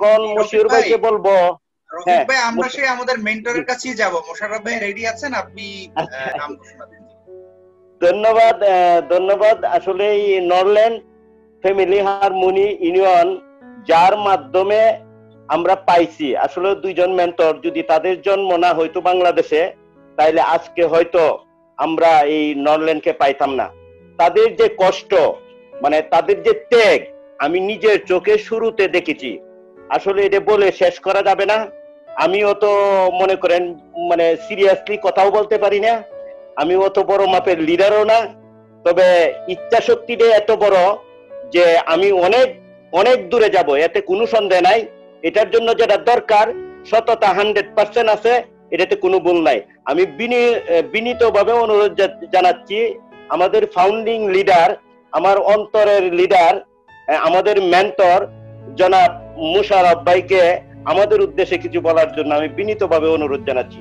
এখন মশিউর ভাইকে বলবো। রফিক ভাই, আমরা সেই আমাদের মেন্টরের কাছেই যাব। মোশাররফ ভাই রেডি আছেন? আপনি নাম ঘোষণা দিন। ধন্যবাদ, ধন্যবাদ। আসলে এই নরল্যান্ড ফ্যামিলি হারমোনি ইউনিয়ন যার মাধ্যমে আমরা পাইছি, আসলে দুইজন মেন্টর, যদি তাদের জন্ম না হয়তো বাংলাদেশে, তাইলে আজকে হয়তো আমরা এই নরল্যান্ডকে পাইতাম না। তাদের যে কষ্ট, মানে তাদের যে ত্যাগ, আমি নিজের চোখে শুরুতে দেখেছি। আসলে এটা বলে শেষ করা যাবে না। আমিও তো মনে করেন মানে সিরিয়াসলি কথাও বলতে পারি না, আমি অত বড় মাপের লিডারও না, তবে ইচ্ছা শক্তিটা এত বড় যে আমি অনেক অনেক দূরে যাব, এতে কোনো সন্দেহ নাই। এটার জন্য যেটা দরকার সততা 100% আছে, এটাতে কোনো ভুল নাই। আমি বিনীতভাবে অনুরোধ জানাচ্ছি আমাদের ফাউন্ডিং লিডার, আমার অন্তরের লিডার, আমাদের মেন্টর জনাব মোশাররফ ভাইকে আমাদের উদ্দেশ্যে কিছু বলার জন্য আমি বিনীতভাবে অনুরোধ জানাচ্ছি।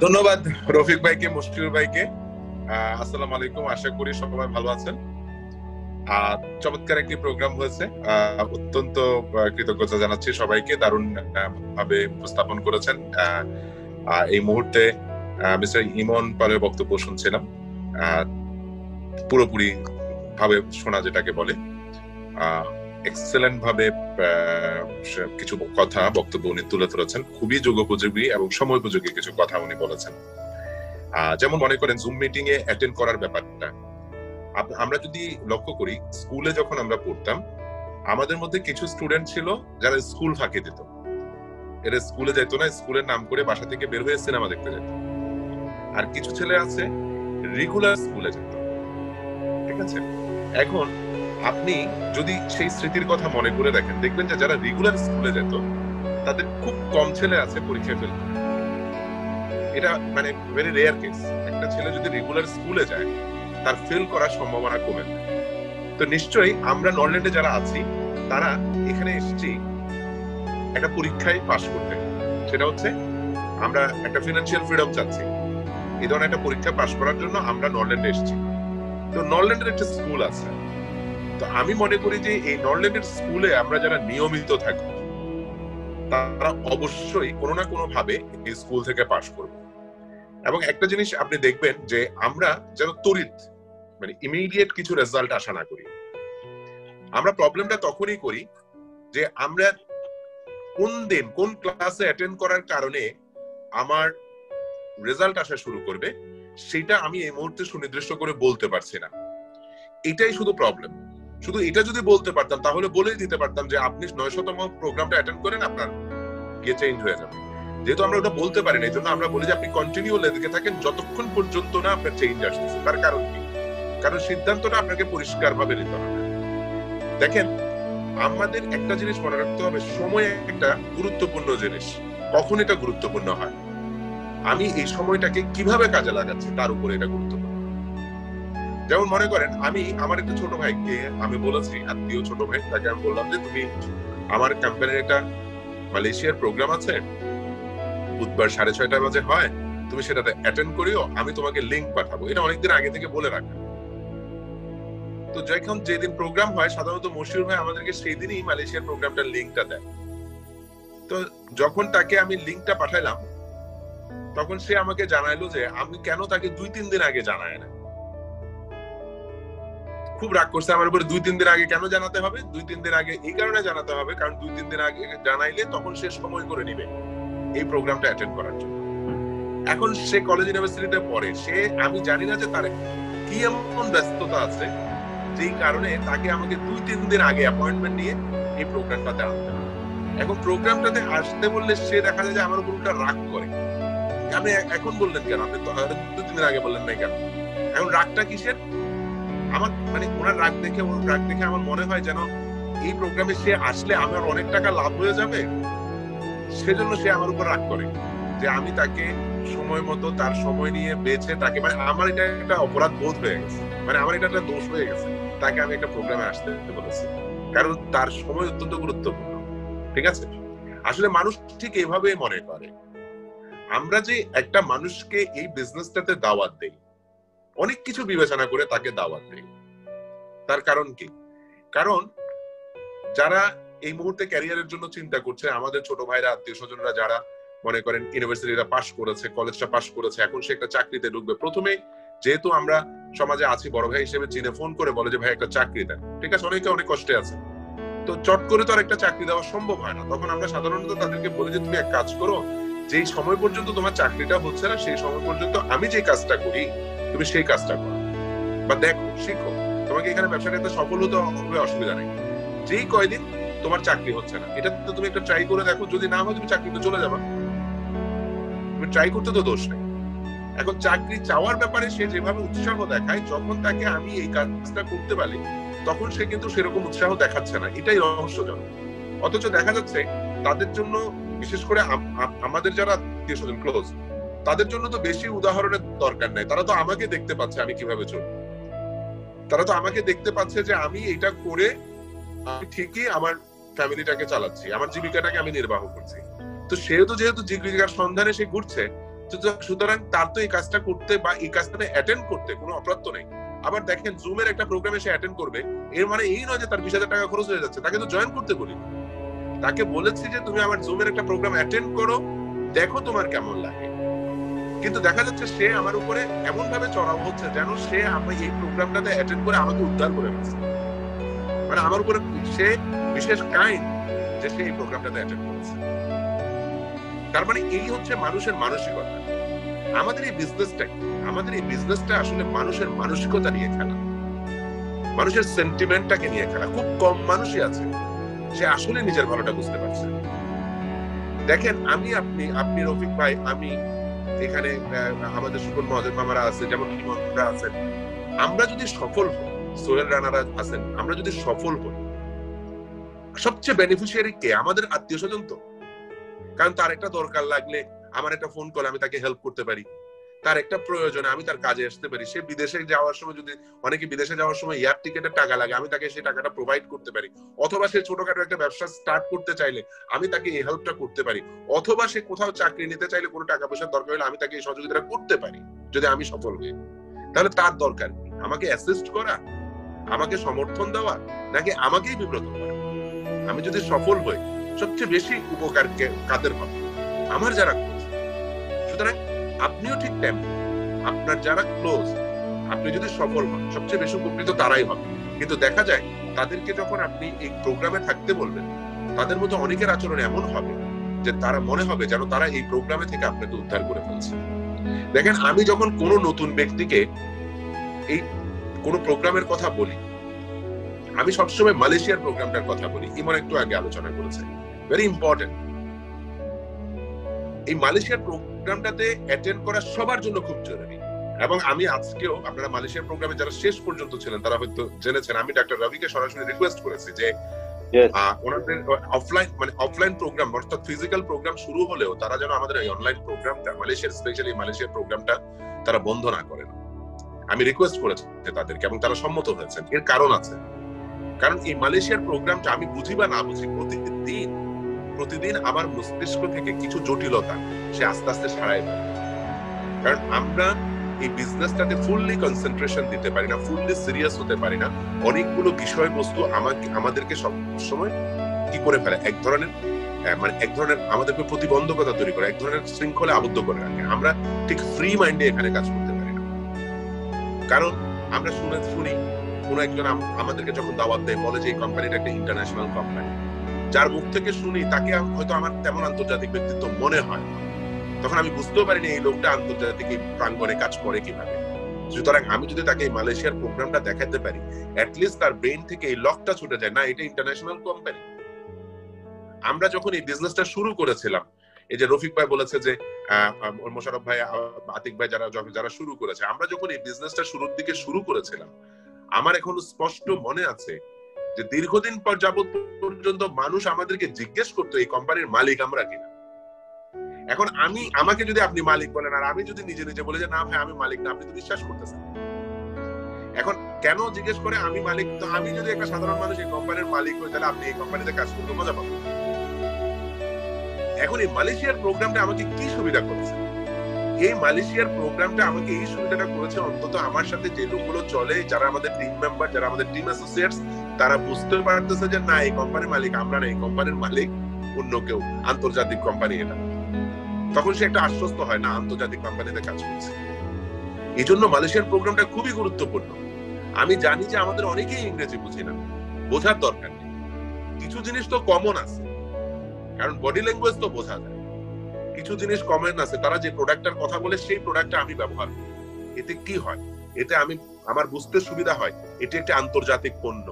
ধন্যবাদ রফিক ভাইকে, মুশকিল ভাইকে। আসসালামু আলাইকুম, আশা করি সবাই ভালো আছেন। চমৎকার একটি প্রোগ্রাম হয়েছে, অত্যন্ত কৃতজ্ঞতা জানাচ্ছি সবাইকে, দারুণ ভাবে উপস্থাপন করেছেন। এই মুহূর্তে মিস্টার ইমন পালের বক্তব্য শুনছিলাম, পুরোপুরি ভাবে শোনা যেটাকে বলে, এক্সেলেন্ট ভাবে কিছু কথা বক্তব্য উনি তুলে ধরেছেন, খুবই যুগোপযোগী এবং সময়োপযোগী কিছু কথা উনি বলেছেন। যেমন মনে করেন জুম মিটিং এ অ্যাটেন্ড করার ব্যাপারটা, আমরা যদি লক্ষ্য করি, স্কুলে যখন আমরা পড়তাম আমাদের মধ্যে কিছু স্টুডেন্ট ছিল যারা স্কুল ফাঁকি দিত, এরা স্কুলে যেত না, স্কুলের নাম করে বাসা থেকে বের হয়ে সিনেমা দেখতে যেত। আর কিছু ছেলে আছে রেগুলার স্কুলে যেত, ঠিক আছে? এখন আপনি যদি সেই স্মৃতির কথা মনে করে দেখেন, দেখবেন যে যারা রেগুলার স্কুলে যেত তাদের খুব কম ছেলে আছে পরীক্ষায় ফেল করে। এটা মানে ভেরি রেয়ার কেস। একটা ছেলে যদি রেগুলার স্কুলে যায় তার ফেল করার সম্ভাবনা কমে যায়। তো নিশ্চয়ই আমরা নরল্যান্ডে যারা আছি তারা এখানে এসেছি একটা পরীক্ষায় পাশ করতে, সেটা হচ্ছে আমরা একটা ফিনান্সিয়াল ফ্রিডম চাচ্ছি। এই ধরনের একটা পরীক্ষা পাশ করার জন্য আমরা নরল্যান্ডে এসেছি। তো নরল্যান্ডের একটা স্কুল আছে। তো আমি মনে করি যে এই নরল্যান্ডের স্কুলে আমরা যারা নিয়মিত থাকি তারা অবশ্যই কোনো না কোনো ভাবে এই স্কুল থেকে পাশ করব। এবং একটা জিনিস আপনি দেখবেন যে আমরা যেন তড়িৎ মানে ইমিডিয়েট কিছু রেজাল্ট আশা না করি। আমরা প্রবলেমটা তখনই করি যে আমরা কোন দিন কোন ক্লাসে অ্যাটেন্ড করার কারণে আমার রেজাল্ট আসা শুরু করবে সেটা আমি এই মুহূর্তে সুনির্দিষ্ট করে বলতে পারছি না। এটাই শুধু প্রবলেম। শুধু এটা যদি বলতে পারতাম তাহলে বলেই দিতে পারতাম যে আপনি 900তম প্রোগ্রামটা অ্যাটেন্ড করেন, আপনার গিয়ে চেঞ্জ হয়ে যাবে। যেহেতু আমরা ওটা বলতে পারি না, এই জন্য আমরা বলি যে আপনি কন্টিনিউ লেগে থাকেন যতক্ষণ পর্যন্ত না আপনার চেঞ্জ আসতেছে। তার কারণ কি? কারণ সিদ্ধান্তটা আপনাকে পরিষ্কার ভাবে নিতে হবে। দেখেন, আমাদের একটা জিনিস মনে রাখতে হবে, সময় একটা গুরুত্বপূর্ণ জিনিস। কখন এটা গুরুত্বপূর্ণ হয়, আমি এই সময়টাকে কিভাবে কাজে লাগাচ্ছি তার উপরে এটা গুরুত্বপূর্ণ। যেমন মনে করেন আমি আমার একটা ছোট ভাইকে আমি বলেছি, আত্মীয় ছোট ভাই, তাকে আমি বললাম যে তুমি আমার কোম্পানির একটা মালয়েশিয়ার প্রোগ্রাম আছে, বুধবার 6:30 বাজে হয়, তুমি সেটাতে অ্যাটেন্ড করিও, আমি তোমাকে লিংক পাঠাবো। এটা অনেকদিন আগে থেকে বলে রাখা। তো যখন যেদিন প্রোগ্রাম হয় সাধারণত মশিউর ভাই আমাদেরকে সেই দিনই মালয়েশিয়ার প্রোগ্রামটার লিংকটা দেয়। তো যখন তাকে আমি লিংকটা পাঠাইলাম তখন সে আমাকে জানাইলো যে আমি কেন তাকে 2-3 দিন আগে জানাই না। খুব রাগ করছে আমার উপরে। 2-3 দিন আগে কেন জানাতে হবে? 2-3 দিন আগে এই কারণে জানাতে হবে কারণ 2-3 দিন আগে জানাইলে তখন সে সময় করে নিবে এই প্রোগ্রামটা অ্যাটেন্ড করার জন্য। এখন সে কলেজ ইউনিভার্সিটিতে পড়ে, সে আমি জানি না যে তার কি এমন ব্যস্ততা আছে যেই কারণে তাকে আমাকে 2-3 দিন আগে অ্যাপয়েন্টমেন্ট নিয়ে এই প্রোগ্রামটাতে আনতে হবে। এখন প্রোগ্রামটাতে আসতে বললে সে দেখা যায় যে আমার উপর উল্টা রাগ করে, আপনি এখন বললেন কেন, আপনি 2-3 দিন আগে বললেন নাই কেন? এখন রাগটা কিসের? আমার মানে ওনার রাগ দেখে আমার মনে হয় যেন এই প্রোগ্রামে সে আসলে আমার অনেক টাকা লাভ হয়ে যাবে, সেজন্য সে আমার উপর রাগ করে যে আমি তাকে সময় মতো তার সময় নিয়ে বেছে তাকে, মানে আমার এটা একটা অপরাধ বোধ হয়ে গেছে, মানে আমার এটা একটা দোষ হয়ে গেছে, তাকে আমি একটা প্রোগ্রামে আসতে বলেছি কারণ তার সময় অত্যন্ত গুরুত্বপূর্ণ। ঠিক আছে? আসলে মানুষ ঠিক এভাবেই মনে করে। আমরা যে একটা মানুষকে এই বিজনেসটাতে দাওয়াত দেই, অনেক কিছু বিবেচনা করে তাকে দাওয়াত দেই। তার কারণ কি? কারণ যারা এই মুহূর্তে ক্যারিয়ারের জন্য চিন্তা করছে, আমাদের ছোট ভাইরা আত্মীয় স্বজনরা যারা মনে করেন ইউনিভার্সিটিটা পাশ করেছে, কলেজটা পাশ করেছে, এখন সে একটা চাকরিতে ঢুকবে, প্রথমে যেহেতু আমরা সমাজে আছি বড় ভাই হিসেবে চিনে ফোন করে বলে যে ভাই একটা চাকরি দেন, ঠিক আছে, অনেকে অনেক কষ্টে আছে, তো চট করে তো আর একটা চাকরি দেওয়া সম্ভব হয় না। তখন আমরা সাধারণত তাদেরকে বলি যে তুমি এক কাজ করো, যেই সময় পর্যন্ত তোমার চাকরিটা হচ্ছে না সেই সময় পর্যন্ত আমি যে কাজটা করি তুমি সেই কাজটা করো, বা দেখো, শিখো, তোমাকে এখানে ব্যবসা ক্ষেত্রে সফল হতে হবে, অসুবিধা নেই, যেই কয়দিন তোমার চাকরি হচ্ছে না এটা তো তুমি একটা ট্রাই করে দেখো, যদি না হয় তুমি চাকরিতে চলে যাবা, তুমি ট্রাই করতে তো দোষ নেই। এখন চাকরি চাওয়ার ব্যাপারে সে যেভাবে উৎসাহ দেখায়, যখন তাকে আমি এই কাজটা করতে পারি তখন সে কিন্তু সেরকম উৎসাহ দেখাচ্ছে না, এটাই রহস্যজনক। অথচ দেখা যাচ্ছে তাদের জন্য, বিশেষ করে আমাদের যারা আত্মীয় স্বজন ক্লোজ, তাদের জন্য তো বেশি উদাহরণের দরকার নাই, তারা তো আমাকে দেখতে পাচ্ছে আমি কিভাবে চলি, তারা তো আমাকে দেখতে পাচ্ছে যে আমি এটা করে আমি ঠিকই আমার ফ্যামিলিটাকে চালাচ্ছি, আমার জীবিকাটাকে আমি নির্বাহ করছি। তো সেও তো যেহেতু জীবিকার সন্ধানে সে ঘুরছে, সুতরাং তার তো এই কাজটা করতে বা এই কাজটাতে অ্যাটেন্ড করতে কোনো অপরাধ নেই। আবার দেখেন জুমের একটা প্রোগ্রামে সে অ্যাটেন্ড করবে, এর মানে এই নয় যে তার 20,000 টাকা খরচ হয়ে যাচ্ছে, তাকে তো জয়েন করতে বলি, তাকে বলেছি যে তুমি আমার জুমের একটা প্রোগ্রাম অ্যাটেন্ড করো, দেখো তোমার কেমন লাগে। কিন্তু দেখা যাচ্ছে সে আমার উপরে এমন ভাবে চড়াও হচ্ছে যেন সে আমি এই প্রোগ্রামটাতে অ্যাটেন্ড করে আমাকে উদ্ধার করে ফেলছে, মানে আমার উপরে সে বিশেষ কাইন্ড যে সে এই প্রোগ্রামটাতে অ্যাটেন্ড করেছে। তার মানে এই হচ্ছে মানুষের মানসিকতা। আমাদের এই বিজনেসটা আসলে মানুষের মানসিকতা নিয়ে খেলা, মানুষের সেন্টিমেন্টটাকে নিয়ে খেলা। খুব কম মানুষই আছে সে আসলে নিজের ভালোটা বুঝতে পারছে। দেখেন আপনি রফিক ভাই, আমি এখানে আমাদের সুকন মহাজন মামারা আছে, যেমন ইমনরা আছেন, আমরা যদি সফল হই, সোহেল রানারা আছেন, আমরা যদি সফল হই, সবচেয়ে বেনিফিশিয়ারি কে? আমাদের আত্মীয় স্বজন তো। কারণ তার একটা দরকার লাগলে আমার একটা ফোন কল, আমি তাকে হেল্প করতে পারি, তার একটা প্রয়োজনে আমি তার কাজে আসতে পারি। সে বিদেশে যাওয়ার সময়, যদি অনেকে বিদেশে যাওয়ার সময় এয়ার টিকেটের টাকা লাগে, আমি তাকে সেই টাকাটা প্রোভাইড করতে পারি। অথবা সে ছোটখাটো একটা ব্যবসা স্টার্ট করতে চাইলে আমি তাকে এই হেল্পটা করতে পারি। অথবা সে কোথাও চাকরি নিতে চাইলে কোনো টাকা পয়সার দরকার হলে আমি তাকে এই সহযোগিতা করতে পারি, যদি আমি সফল হই। তাহলে তার দরকার কি? আমাকে অ্যাসিস্ট করা, আমাকে সমর্থন দেওয়া, নাকি আমাকেই বিব্রত করা? আমি যদি সফল হই, সবচেয়ে বেশি উপকার কাদের হবে? আমার যারা ক্লোজ। সুতরাং আপনিও ঠিক তেমন, আপনার যারা ক্লোজ, আপনি যদি সফল হন, সবচেয়ে বেশি উপকৃত তারাই হবে। কিন্তু দেখা যায় তাদেরকে যখন আপনি এই প্রোগ্রামে থাকতে বলবেন, তাদের মধ্যে অনেকের আচরণ এমন হবে যে তারা মনে হবে যেন তারা এই প্রোগ্রামে থেকে আপনাকে উদ্ধার করে ফেলছে। দেখেন, আমি যখন কোনো নতুন ব্যক্তিকে এই কোনো প্রোগ্রামের কথা বলি, আমি সবসময় মালয়েশিয়ার প্রোগ্রামটার কথা বলি। ইমন একটু আগে আলোচনা করেছে, ভেরি ইম্পর্টেন্ট। এই মালয়েশিয়ার প্রোগ্রামটাতে অ্যাটেন্ড করা সবার জন্য খুব জরুরি। এবং আমি আজকেও, আপনারা মালয়েশিয়ার প্রোগ্রামে যারা শেষ পর্যন্ত ছিলেন তারা হয়তো জেনেছেন, আমি ডাক্তার রবিকে সরাসরি রিকোয়েস্ট করেছি যে ওনাদের অফলাইন প্রোগ্রাম, অর্থাৎ ফিজিক্যাল প্রোগ্রাম শুরু হলেও তারা যেন আমাদের এই অনলাইন প্রোগ্রামটা, মালয়েশিয়ার স্পেশালি মালয়েশিয়ার প্রোগ্রামটা তারা বন্ধ না করেন। আমি রিকোয়েস্ট করেছি তাদেরকে এবং তারা সম্মত হয়েছেন। এর কারণ আছে, কারণ এই মালয়েশিয়ার প্রোগ্রামটা আমি বুঝি বা না বুঝি, প্রতিদিন আমার মস্তিষ্ক থেকে কিছু জটিলতা সে আস্তে আস্তে সারাই দেয়। কারণ আমরা এই বিজনেসটাতে ফুললি কনসেন্ট্রেশন দিতে পারি না, ফুললি সিরিয়াস হতে পারি না। অনেকগুলো বিষয়বস্তু আমাদেরকে সবসময় কি করে ফেলে, এক ধরনের আমাদেরকে প্রতিবন্ধকতা তৈরি করে, এক ধরনের শৃঙ্খলে আবদ্ধ করে রাখে। আমরা ঠিক ফ্রি মাইন্ডে এখানে কাজ করতে পারি না। কারণ আমরা শুনি কোন একজন আমাদেরকে যখন দাওয়াত দেয়, বলে যে এই কোম্পানিটা একটা ইন্টারন্যাশনাল কোম্পানি, যার মুখ থেকে শুনি তাকে হয়তো আমার তেমন আন্তর্জাতিক ব্যক্তিত্ব মনে হয়, তখন আমি বুঝতেও পারিনি এই লোকটা আন্তর্জাতিক প্রাঙ্গণে কাজ করে কিভাবে। সুতরাং আমি যদি তাকে এই মালয়েশিয়ার প্রোগ্রামটা দেখাতে পারি, অ্যাটলিস্ট তার ব্রেন থেকে এই লকটা ছুটে যায়, না এটা ইন্টারন্যাশনাল কোম্পানি। আমরা যখন এই বিজনেসটা শুরু করেছিলাম, এই যে রফিক ভাই বলেছে যে মোশাররফ ভাই, আতিক ভাই, যারা শুরু করেছে, আমরা যখন এই বিজনেসটা শুরুর দিকে শুরু করেছিলাম, আমার এখনো স্পষ্ট মনে আছে যে দীর্ঘদিন পর যাবত পর্যন্ত মানুষ আমাদেরকে জিজ্ঞেস করতো এই কোম্পানির মালিক আমরা কিনা। এখন আমাকে যদি আপনি মালিক বলেন আর আমি যদি নিজে নিজে বলে যে না ভাই আমি মালিক না, আপনি তো বিশ্বাস করতেছেন। এখন কেন জিজ্ঞেস করে আমি মালিক? তো আমি যদি একটা সাধারণ মানুষ এই কোম্পানির মালিক হই, তাহলে আপনি এই কোম্পানিতে কাজ করতে মজা পাবেন। এখন এই মালয়েশিয়ার প্রোগ্রামটা আমাকে কি সুবিধা করেছে? এই মালয়েশিয়ার প্রোগ্রামটা আমাকে এই সুবিধাটা করেছে, অন্তত আমার সাথে যে লোকগুলো চলে, যারা আমাদের টিম মেম্বার, যারা আমাদের টিম অ্যাসোসিয়েটস, তারা বুঝতে পারতেছে যে না, এই কোম্পানির মালিক আমরা না, এই কোম্পানির মালিক অন্য কেউ, আন্তর্জাতিক কোম্পানি এটা। তখন সে একটা আশ্বস্ত হয়, না আন্তর্জাতিক কোম্পানিতে কাজ করছে। এই জন্য মালয়েশিয়ার প্রোগ্রামটা খুবই গুরুত্বপূর্ণ। আমি জানি যে আমাদের অনেকেই ইংরেজি বুঝি না, বোঝার দরকার নেই। কিছু জিনিস তো কমন আছে, কারণ বডি ল্যাঙ্গুয়েজ তো বোঝা যায়। কিছু জিনিস কমন আছে, তারা যে প্রোডাক্টটার কথা বলে সেই প্রোডাক্টটা আমি ব্যবহার করি। এতে কি হয়? এতে আমার বুঝতে সুবিধা হয় এটি একটা আন্তর্জাতিক পণ্য,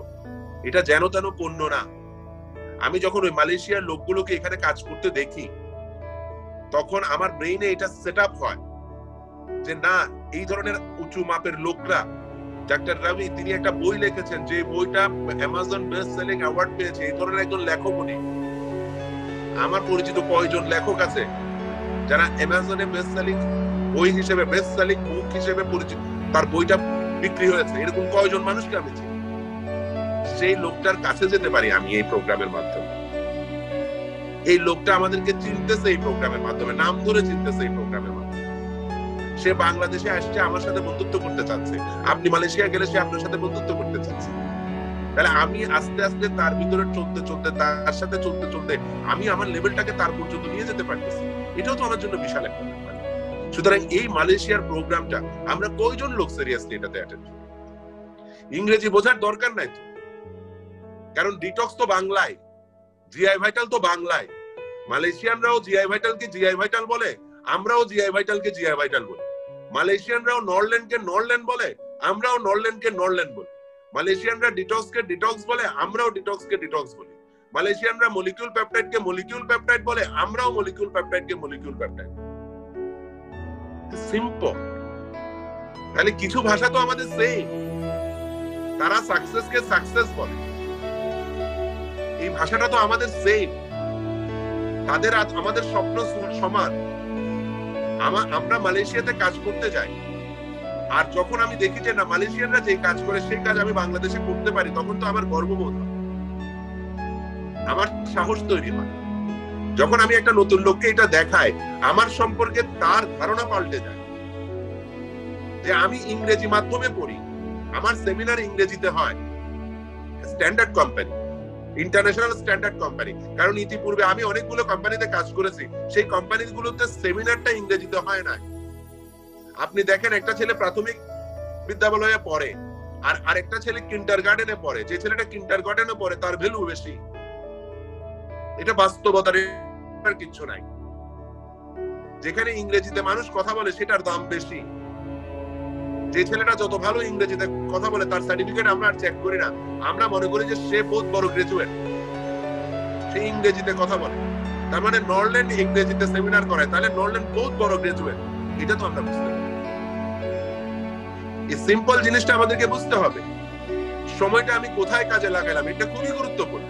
এটা যেন তেন পণ্য না। আমি যখন ওই মালয়েশিয়ার লোকগুলোকে এখানে কাজ করতে দেখি, তখন আমার ব্রেইনে এটা সেট আপ হয় যে না, এই ধরনের উঁচু মাপের লোকরা, ডাক্তার রবি তিনি একটা বই লিখেছেন, যে বইটা অ্যামাজন বেস্ট সেলিং অ্যাওয়ার্ড পেয়েছে, এই ধরনের একজন লেখক উনি। আমার পরিচিত কয়জন লেখক আছে যারা অ্যামাজনে বেস্ট সেলিং বই হিসেবে, বেস্ট সেলিং বুক হিসেবে পরিচিত, তার বইটা বিক্রি হয়েছে, এরকম কয়জন মানুষকে আমি চিনি। সেই লোকটার কাছে যেতে পারি আমি এই প্রোগ্রামের মাধ্যমে। এই লোকটা আমাদেরকে চিনতেছে এই প্রোগ্রামের মাধ্যমে, নাম ধরে চিনতেছে এই প্রোগ্রামের মাধ্যমে। সে বাংলাদেশে আসছে, আমার সাথে বন্ধুত্ব করতে চাচ্ছে। আপনি মালয়েশিয়া গেলে সে আপনার সাথে বন্ধুত্ব করতে চাচ্ছে। তাহলে আমি আস্তে আস্তে তার ভিতরে চলতে চলতে, তার সাথে চলতে চলতে আমি আমার লেভেলটাকে তার পর্যন্ত নিয়ে যেতে পারতেছি। এটাও তো আমার জন্য বিশাল একটা ব্যাপার। সুতরাং এই মালয়েশিয়ার প্রোগ্রামটা আমরা কয়জন লোক সিরিয়াসলি এটাতে অ্যাটেন্ড করি? ইংরেজি বোঝার দরকার নাই তো, কারণ ডিটক্স তো বাংলায়, জিআই ভাইটাল তো বাংলায়। মালয়েশিয়ানরাও জিআই ভাইটালকে জিআই ভাইটাল বলে, আমরাও জিআই ভাইটালকে জিআই ভাইটাল বলি। মালয়েশিয়ানরাও নরল্যান্ডকে নরল্যান্ড বলে, আমরাও নরল্যান্ডকে নরল্যান্ড বলি। মালয়েশিয়ানরা ডিটক্সকে ডিটক্স বলে, আমরাও ডিটক্সকে ডিটক্স বলি। মালয়েশিয়ানরা মলিকিউল পেপটাইডকে মলিকিউল পেপটাইড বলে, আমরাও মলিকিউল পেপটাইডকে মলিকিউল পেপটাইড। সিম্পল। তাহলে কিছু ভাষা তো আমাদের সেম। তারা সাকসেসকে সাকসেস বলে, এই ভাষাটা তো আমাদের সেম। তাদের আমাদের স্বপ্ন সমান। আমরা মালয়েশিয়াতে কাজ করতে যাই, আর যখন আমি দেখি যে না, মালয়েশিয়ানরা যে কাজ করে সেই কাজ আমি বাংলাদেশে করতে পারি, তখন তো আমার গর্ববোধ হয়, আমার সাহস তৈরি হয়। যখন আমি একটা নতুন লোককে এটা দেখাই, আমার সম্পর্কে তার ধারণা পাল্টে যায়। যে আমি ইংরেজি মাধ্যমে পড়ি, আমার সেমিনার ইংরেজিতে হয়, standard company, international standard company. কারণ ইতিপূর্বে আমি অনেকগুলো কোম্পানিতে কাজ করেছি, সেই কোম্পানিগুলোতে সেমিনারটা ইংরেজিতে হয় না। আপনি দেখেন, একটা ছেলে প্রাথমিক বিদ্যালয়ে পড়ে, আর আরেকটা ছেলে কিন্ডারগার্টেনে পড়ে। যে ছেলেটা কিন্ডারগার্টেনে পড়ে তার ভ্যালু বেশি। এটা বাস্তবতার কিছু নাই। যেখানে ইংরেজিতে মানুষ কথা বলে সেটার দাম বেশি। যে ছেলেটা যত ভালো ইংরেজিতে কথা বলে তার সার্টিফিকেট আমরা চেক করি না, আমরা মনে করি যে সে বহুত বড় গ্রাজুয়েট, সে ইংরেজিতে কথা বলে। তার মানে নরল্যান্ড ইংরেজিতে সেমিনার করে, তাহলে নরল্যান্ড বহুত বড় গ্রাজুয়েট। এটা তো আমরা বুঝতে পারি। এই সিম্পল জিনিসটা আমাদেরকে বুঝতে হবে। সময়টা আমি কোথায় কাজে লাগাইলাম, এটা খুবই গুরুত্বপূর্ণ।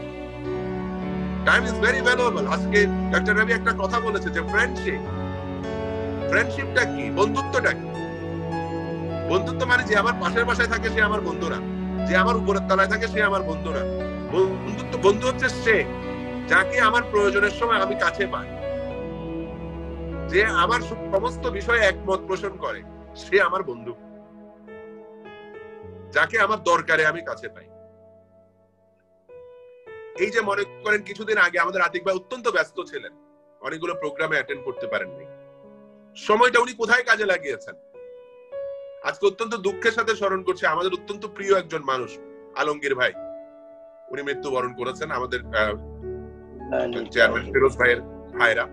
Time is very valuable. আজকে ডাক্তার রবি একটা কথা বলেছে যে ফ্রেন্ডশিপটা কি, বন্ধুত্বটা কি? বন্ধুত্ব মানে যে আমার পাশের বাসায় থাকে সে আমার বন্ধু না, যে আমার উপরের তলায় থাকে সে আমার বন্ধু না। বন্ধু হচ্ছে সে যাকে আমার প্রয়োজনের সময় আমি কাছে পাই, যে আমার সমস্ত বিষয়ে একমত পোষণ করে, সে আমার বন্ধু। যাকে আমার দরকারে আমি কাছে পাই। এই যে মনে করেন কিছুদিন আগে আমাদের আতিক ভাই অত্যন্ত ব্যস্ত ছিলেন, অনেকগুলো প্রোগ্রামে অ্যাটেন্ড করতে পারেননি। সময়টা উনি কোথায় কাজে লাগিয়েছেন? আজকে অত্যন্ত দুঃখের সাথে স্মরণ করছে আমাদের অত্যন্ত প্রিয় একজন মানুষ, আলমগীর ভাই। উনি মৃত্যুবরণ করেছেন। আমাদের চেয়ারম্যান ফিরোজ ভাইয়ের ভাইরা,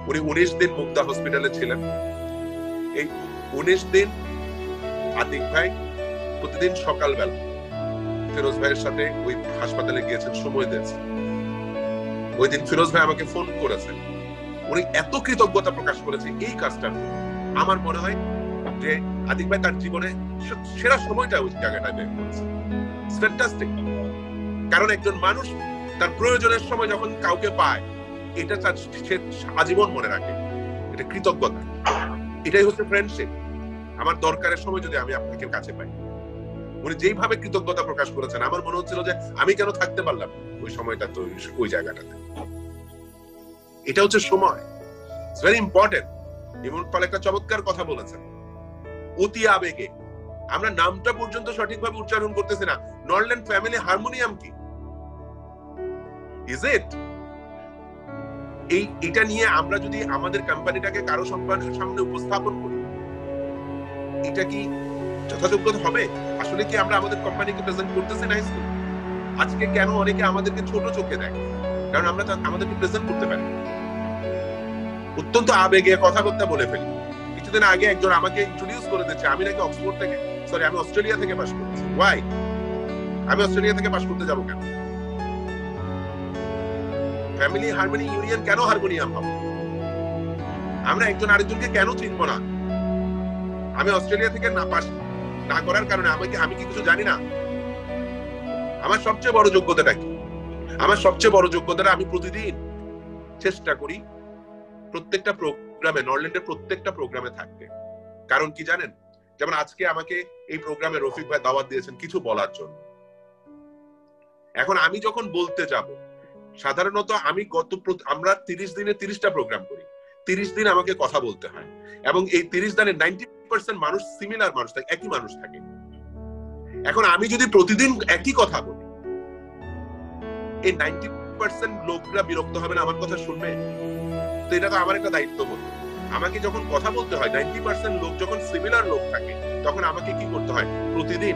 উনি 19 দিন মুক্তা হসপিটালে ছিলেন। এই 19 দিন আতিক ভাই প্রতিদিন সকালবেলা ফিরোজ ভাইয়ের সাথে ওই হাসপাতালে গিয়েছেন, সময় দিয়েছেন। ওই দিন ফিরোজ ভাই আমাকে ফোন করেছেন, উনি এত কৃতজ্ঞতা প্রকাশ করেছে এই কাজটা। আমার মনে হয় যে আতিক ভাই তার জীবনে সেরা সময়টা ওই জায়গাটায় বের করেছে। ফ্যান্টাস্টিক। কারণ একজন মানুষ তার প্রয়োজনের সময় যখন কাউকে পায়, এটা সে আজীবন মনে রাখে। এটা কৃতজ্ঞতা, এটাই হচ্ছে ফ্রেন্ডশিপ। আমার দরকারের সময় যদি আমি আপনাকে কাছে পাই, উনি যেইভাবে কৃতজ্ঞতা প্রকাশ করেছেন, আমার মনে হচ্ছিল যে আমি কেন থাকতে পারলাম ওই সময়টা, তো ওই জায়গাটাতে। এটা হচ্ছে সময়, ইটস ভেরি ইম্পর্টেন্ট। ইমন পাল একটা চমৎকার কথা বলেছেন, অতি আবেগে আমরা নামটা পর্যন্ত সঠিকভাবে উচ্চারণ করতেছি না। নরল্যান্ড ফ্যামিলি হারমোনিয়াম কি? Is it? এটা নিয়ে আমরা যদি আমাদের কোম্পানিটাকে কারো সামনে উপস্থাপন করি, এটা কি যথাযোগ্য হবে? আসলে কি আমরা আমাদের কোম্পানিকে প্রেজেন্ট করতেছি না? আজকে কেন অনেকে আমাদেরকে ছোট চোখে দেখে? কারণ আমরা আমাদেরকে প্রেজেন্ট করতে পারি। অত্যন্ত আবেগে কথাবার্তা বলে ফেলি। কিছুদিন আগে একজন আমাকে ইন্ট্রোডিউস করে দিচ্ছে, আমি নাকি অক্সফোর্ড থেকে, সরি আমি অস্ট্রেলিয়া থেকে পাস করেছি। ওয়াই? আমি অস্ট্রেলিয়া থেকে পাস করতে যাবো কেন? ফ্যামিলি হারমোনি ইউনিয়ন কেন হারমোনিয়াম হবে? আমরা একজন আরেকজনকে কেন চিনবো না? আমি অস্ট্রেলিয়া থেকে না পাস না করার কারণে আমি কি কিছু জানি না? আমার সবচেয়ে বড় যোগ্যতাটা কি? আমার সবচেয়ে বড় যোগ্যতাটা আমি প্রতিদিন চেষ্টা করি প্রত্যেকটা প্রোগ্রামে, নরল্যান্ডের প্রত্যেকটা প্রোগ্রামে থাকতে। কারণ কি জানেন? যেমন আজকে আমাকে এই প্রোগ্রামে রফিক ভাই দাওয়াত দিয়েছেন কিছু বলার জন্য। এখন আমি যখন বলতে যাব, সাধারণত আমরা 30 দিনে 30টা প্রোগ্রাম করি। 30 দিন আমাকে কথা বলতে হয় এবং এই 30 দিনে 90% মানুষ সিমিলার মানুষ থাকে, একই মানুষ থাকে। এখন আমি যদি প্রতিদিন একই কথা বলি, এই 90% লোকরা বিরক্ত হবে না? আমার কথা শুনবে? তো এটা তো আমার একটা দায়িত্ব বলে। আমাকে যখন কথা বলতে হয়, 90% লোক যখন সিমিলার লোক থাকে, তখন আমাকে কি করতে হয়? প্রতিদিন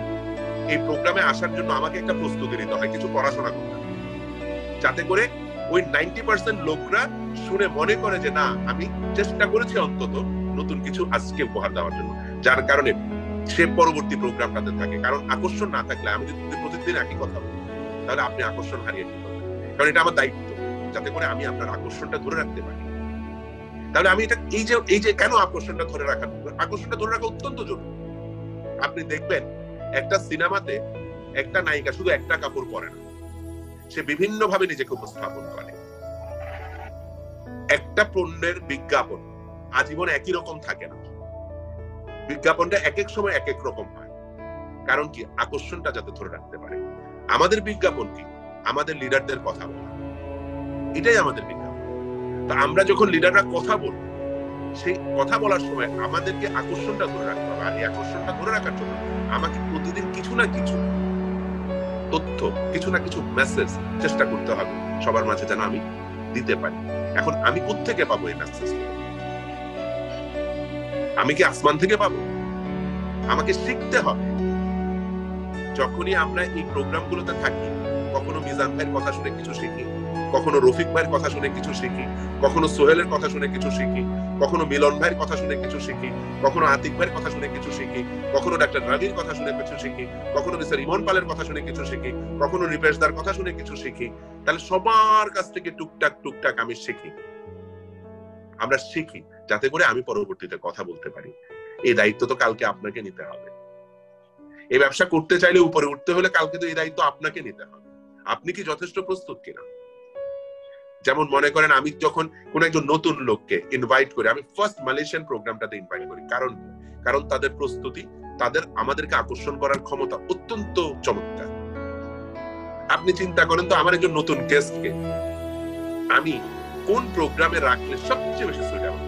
এই প্রোগ্রামে আসার জন্য আমাকে একটা প্রস্তুতি নিতে হয়, কিছু পড়াশোনা করতে হয়, যাতে করে ওই 90% লোকরা শুনে মনে করে যে না, আমি চেষ্টা করেছি অন্তত নতুন কিছু আজকে উপহার দেওয়ার জন্য, যার কারণে সে পরবর্তী প্রোগ্রামটাতে থাকে। কারণ আকর্ষণ না থাকলে, আমি যদি প্রতিদিন একই কথা বলি, তাহলে আপনি আকর্ষণ হারিয়ে ফেলবেন। কারণ এটা আমার দায়িত্ব, যাতে করে আমি আপনার আকর্ষণটা ধরে রাখতে পারি। তাহলে আমি এটা এই যে কেন আকর্ষণটা ধরে রাখা অত্যন্ত জরুরি। আপনি দেখবেন একটা সিনেমাতে একটা নায়িকা শুধু একটা কাপড় পরে না, সে বিভিন্ন ভাবে নিজেকে উপস্থাপন করে। একটা পণ্যের বিজ্ঞাপন আজীবন একই রকম থাকে না, বিজ্ঞাপনটা এক এক সময় এক এক রকম হয়। কারণ কি? আকর্ষণটা যাতে ধরে রাখতে পারে। আমাদের বিজ্ঞাপন কি? আমাদের লিডারদের কথা বলা, এটাই আমাদের বিজ্ঞাপন। তা আমরা যখন লিডাররা কথা বলবো, সেই কথা বলার সময় আমাদেরকে আকর্ষণটা ধরে রাখতে হবে। আর এই আকর্ষণটা ধরে রাখার জন্য আমাকে প্রতিদিন কিছু না কিছু তথ্য, কিছু না কিছু মেসেজ চেষ্টা করতে হবে সবার মাঝে, যেন আমি দিতে পারি। এখন আমি কোত্থেকে পাবো এই মেসেজ? আমি কি আসমান থেকে পাবো? আমাকে শিখতে হবে। যখনই আমরা এই প্রোগ্রামগুলোতে থাকি, কখনো মিজান ভাইয়ের কথা শুনে কিছু শিখি, কখনো রফিক ভাইয়ের কথা শুনে কিছু শিখি, কখনো সোহেলের কথা শুনে কিছু শিখি, কখনো মিলন ভাইয়ের কথা শুনে কিছু শিখি, কখনো আতিক ভাইয়ের কথা শুনে কিছু শিখি, কখনো ডাক্তার রবির কথা শুনে কিছু শিখি, কখনো মিস্টার ইমন পালের কথা শুনে কিছু শিখি, কখনো রিপেশদার কথা শুনে কিছু শিখি। তাহলে সবার কাছ থেকে টুকটাক আমি শিখি। আমরা শিখি যাতে করে আমি পরবর্তীতে কথা বলতে পারি। এই দায়িত্ব তো কালকে আপনাকে নিতে হবে। এই ব্যবসা করতে চাইলে, উপরে উঠতে হলে কালকে তো এই দায়িত্ব আপনাকে নিতে হবে। আপনি কি যথেষ্ট প্রস্তুত কিনা? যেমন মনে করেন, আমি যখন কোন একজন নতুন লোককে ইনভাইট করি, আমি ফার্স্ট মালয়েশিয়ান প্রোগ্রামটাতে ইনভাইট করি। কারণ তাদের প্রস্তুতি, তাদের আমাদেরকে আকর্ষণ করার ক্ষমতা অত্যন্ত চমৎকার। আপনি চিন্তা করেন তো, আমার একজন নতুন গেস্টকে আমি কোন প্রোগ্রামে রাখলে সবচেয়ে বেশি সুইটেবল?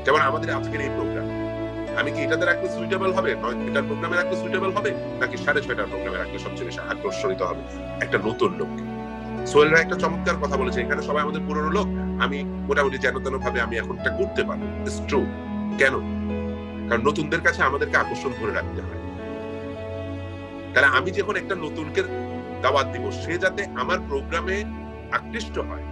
যেমন আমাদের আজকের এই প্রোগ্রাম, আমি কি এটাতে রাখলে সুইটেবল হবে, 9টার প্রোগ্রামে রাখলে সুইটেবল হবে, নাকি 6:30টার প্রোগ্রামে রাখলে সবচেয়ে বেশি আকর্ষণিত হবে একটা নতুন লোককে? সোহেলরা একটা চমৎকার কথা বলেছে, এখানে সবাই আমাদের পুরনো লোক, আমি মোটামুটি যেন তেন ভাবে আমি এখনটা করতে পারবো। It's true. কেন? কারণ নতুনদের কাছে আমাদেরকে আকর্ষণ ধরে রাখতে হয়। তাহলে আমি যখন একটা নতুনকে দাওয়াত দিব, সে যাতে আমার প্রোগ্রামে আকৃষ্ট হয়,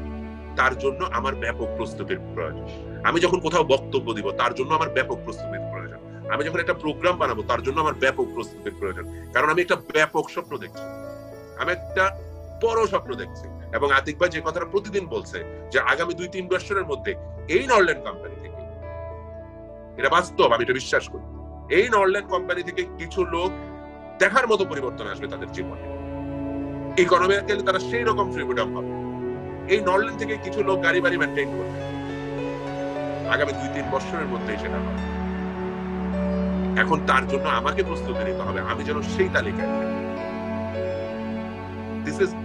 তার জন্য আমার ব্যাপক প্রস্তুতির প্রয়োজন। আমি যখন কোথাও বক্তব্য দিব, তার জন্য আমার ব্যাপক প্রস্তুতির প্রয়োজন। আমি যখন একটা প্রোগ্রাম বানাবো, তার জন্য আমার ব্যাপক প্রস্তুতির প্রয়োজন। কারণ আমি একটা ব্যাপক স্বপ্ন দেখছি, আমি একটা বড় স্বপ্ন দেখছি। এবং আতিক ভাই যে কথাটা প্রতিদিন বলছে, যে আগামী 2-3 বছরের মধ্যে এই নরল্যান্ড কোম্পানি থেকে, এটা বাস্তব, আমি এটা বিশ্বাস করি, এই নরল্যান্ড কোম্পানি থেকে কিছু লোক দেখার মতো পরিবর্তন আসবে তাদের জীবনে। ইকোনমিক্যালি তারা সেই রকম ফ্রিডম পাবে। এই নরল্যান্ড থেকে কিছু লোক গাড়ি বাড়ি মেনটেন করবে, আগামী 2-3 বছরের মধ্যে সেটা হবে। এখন তার জন্য আমাকে প্রস্তুতি নিতে হবে, আমি যেন সেই তালিকায়।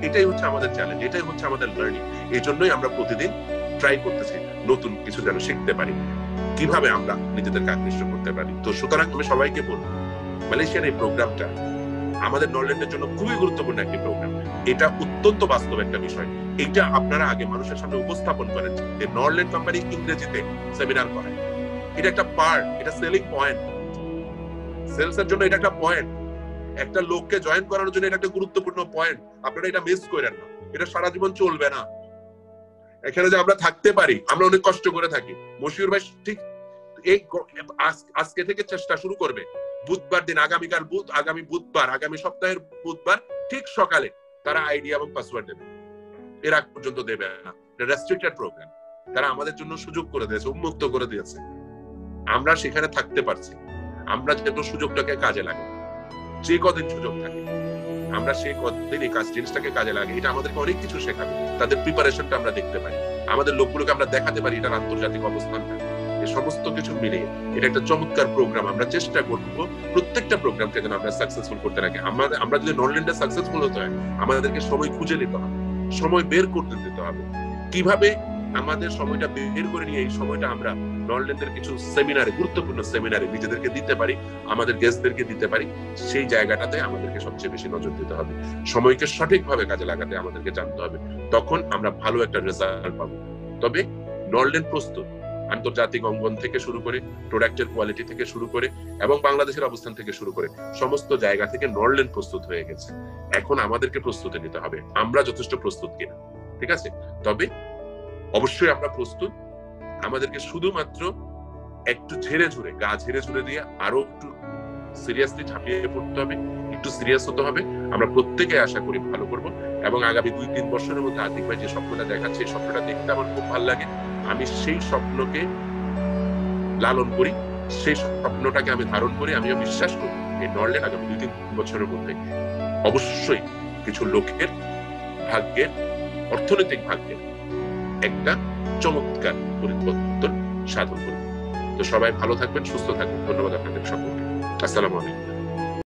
এটাই হচ্ছে আমাদের চ্যালেঞ্জ, এটাই হচ্ছে আমাদের লার্নিং। এই জন্যই আমরা প্রতিদিন ট্রাই করতেছি নতুন কিছু যেন শিখতে পারি, কিভাবে আমরা নিজেদেরকে আকৃষ্ট করতে পারি। তো সুতরাং আমি সবাইকে বলবো, মালয়েশিয়ার এই প্রোগ্রামটা আমাদের নরল্যান্ডের জন্য খুবই গুরুত্বপূর্ণ একটি প্রোগ্রাম। এটা অত্যন্ত বাস্তব একটা বিষয়। এটা আপনারা আগে মানুষের সামনে উপস্থাপন করেন যে নরল্যান্ড কোম্পানি ইংরেজিতে সেমিনার করে। এটা একটা পার্ট, এটা সেলিং পয়েন্ট, সেলস এর জন্য এটা একটা পয়েন্ট, একটা লোককে জয়েন করানোর জন্য এটা একটা গুরুত্বপূর্ণ পয়েন্ট। আপনারা এটা মিস করেন না, এটা সারা জীবন চলবে না। এখানে যে আমরা থাকতে পারি, আমরা অনেক কষ্ট করে থাকি। মশিউর ভাই ঠিক এই আজকে থেকে চেষ্টা শুরু করবে, বুধবার দিন, আগামী বুধবার, আগামী সপ্তাহের বুধবার ঠিক সকালে তারা আইডি এবং পাসওয়ার্ড দেবে। এর আগ পর্যন্ত দেবে না, রেস্ট্রিক্টেড প্রোগ্রাম। তারা আমাদের জন্য সুযোগ করে দিয়েছে, উন্মুক্ত করে দিয়েছে। আমরা সেখানে থাকতে পারছি। আমরা যেন সুযোগটাকে কাজে লাগে, যে কদিন সুযোগ থাকে আমরা সেই কদিন এই জিনিসটাকে কাজে লাগে। এটা আমাদেরকে অনেক কিছু শেখাবে। তাদের প্রিপারেশনটা আমরা দেখতে পারি, আমাদের লোকগুলোকে আমরা দেখাতে পারি এটার আন্তর্জাতিক অবস্থানটা। এই সমস্ত কিছু মিলিয়ে এটা একটা চমৎকার প্রোগ্রাম। আমরা চেষ্টা করবো প্রত্যেকটা প্রোগ্রামকে যেন আমরা সাকসেসফুল করতে রাখি। আমরা যদি নরল্যান্ডে সাকসেসফুল হতে হয়, আমাদেরকে সময় খুঁজে নিতে হবে, সময় বের করতে দিতে হবে। কিভাবে আমাদের সময়টা বের করে নিয়ে এই সময়টা আমরা নরল্যান্ডের কিছু সেমিনারে, গুরুত্বপূর্ণ সেমিনারে নিজেদেরকে দিতে পারি, আমাদের গেস্টদেরকে দিতে পারি, সেই জায়গাটাতে আমাদেরকে সবচেয়ে বেশি নজর দিতে হবে। সময়কে সঠিকভাবে কাজে লাগাতে আমাদেরকে জানতে হবে, তখন আমরা ভালো একটা রেজাল্ট পাবো। তবে নরল্যান্ড প্রস্তুত, আন্তর্জাতিক অঙ্গন থেকে শুরু করে, প্রোডাক্টের কোয়ালিটি থেকে শুরু করে এবং বাংলাদেশের অবস্থান থেকে শুরু করে সমস্ত জায়গা থেকে নরল্যান্ড প্রস্তুত হয়ে গেছে। এখন আমাদেরকে প্রস্তুতি নিতে হবে, আমরা যথেষ্ট প্রস্তুত কিনা। ঠিক আছে, তবে অবশ্যই আমরা প্রস্তুত। আমাদেরকে শুধুমাত্র একটু ঝেড়ে ঝুড়ে, গা ঝেড়ে ঝুড়ে দিয়ে আরো একটু সিরিয়াসলি ঝাঁপিয়ে পড়তে হবে, একটু সিরিয়াস হতে হবে। আমরা প্রত্যেকে আশা করি ভালো করব এবং আগামী 2-3 বছরের মধ্যে আতিক ভাই যে স্বপ্নটা দেখাচ্ছে, এই স্বপ্নটা দেখতে আমার খুব ভালো লাগে। আমি সেই স্বপ্নকে লালন করি, সেই স্বপ্নটাকে আমি ধারণ করি। আমিও বিশ্বাস করি এই নরল্যান্ড আগামী 2-3 বছরের মধ্যে অবশ্যই কিছু লোকের ভাগ্যের, অর্থনৈতিক ভাগ্যের একটা চমৎকার পরিবর্তন সাধন করবে। তো সবাই ভালো থাকবেন, সুস্থ থাকবেন। ধন্যবাদ আপনাদের সকলকে। আসসালামু আলাইকুম।